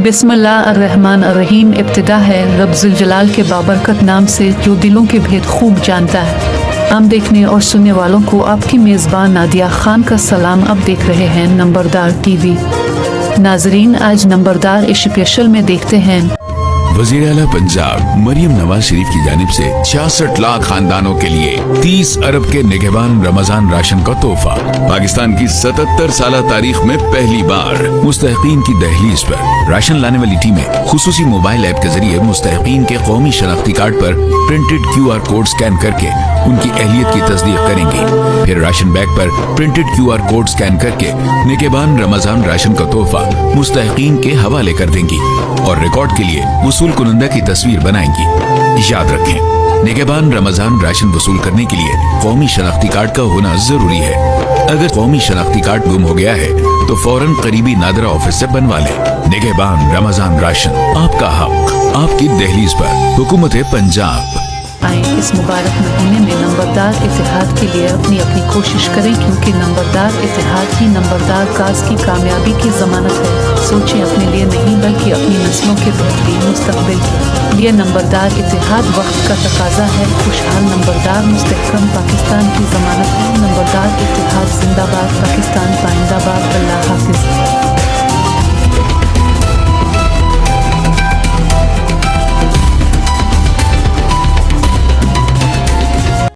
बिस्मिल्लाह अर्रहमान अर्रहीम। इब्तिदा है रब जुल जलाल के बाबरकत नाम से जो दिलों के भेद खूब जानता है। आम देखने और सुनने वालों को आपकी मेज़बान नादिया खान का सलाम। अब देख रहे हैं नंबरदार टीवी। नाजरीन, आज नंबरदार स्पेशल में देखते हैं वज़ीर आला पंजाब मरियम नवाज शरीफ की जानिब से 66 लाख खानदानों के लिए 30 अरब के निगहबान रमजान राशन का तोहफा। पाकिस्तान की 77 साल तारीख में पहली बार मुस्तहिकीन की दहलीज पर राशन लाने वाली टीमें खुसूसी मोबाइल ऐप के जरिए मुस्तहिकीन के कौमी शनाख्ती कार्ड पर प्रिंटेड QR कोड स्कैन करके उनकी अहलियत की तस्दीक करेंगी। फिर राशन बैग पर प्रिंटेड QR कोड स्कैन करके निगहबान रमजान राशन का तोहफा मुस्तहिकीन के हवाले कर देंगी और रिकॉर्ड के लिए वसूल कुनंदा की तस्वीर बनाएंगी। याद रखें, निगहबान रमजान राशन वसूल करने के लिए कौमी शनाख्ती कार्ड का होना जरूरी है। अगर कौमी शनाख्ती कार्ड गुम हो गया है तो फौरन करीबी नादरा ऑफिस से बनवा लें। निगहबान रमजान राशन, आपका हक, आपकी दहलीज पर। हुकूमत पंजाब। आए इस मुबारक महीने में नंबरदार इत्तेहाद के लिए अपनी कोशिश करें, क्योंकि नंबरदार इत्तेहाद ही नंबरदार काज की कामयाबी की जमानत है। सोचें अपने लिए नहीं बल्कि अपनी नस्लों के बेहतरीन मुस्तकबिल के लिए। नंबरदार इत्तेहाद वक्त का तकाजा है। खुशहाल नंबरदार मुस्तहकम पाकिस्तान की जमानत है। नंबरदार इत्तेहाद जिंदाबाद, पाकिस्तान पाइंदाबाद। अल्लाह हाफिज।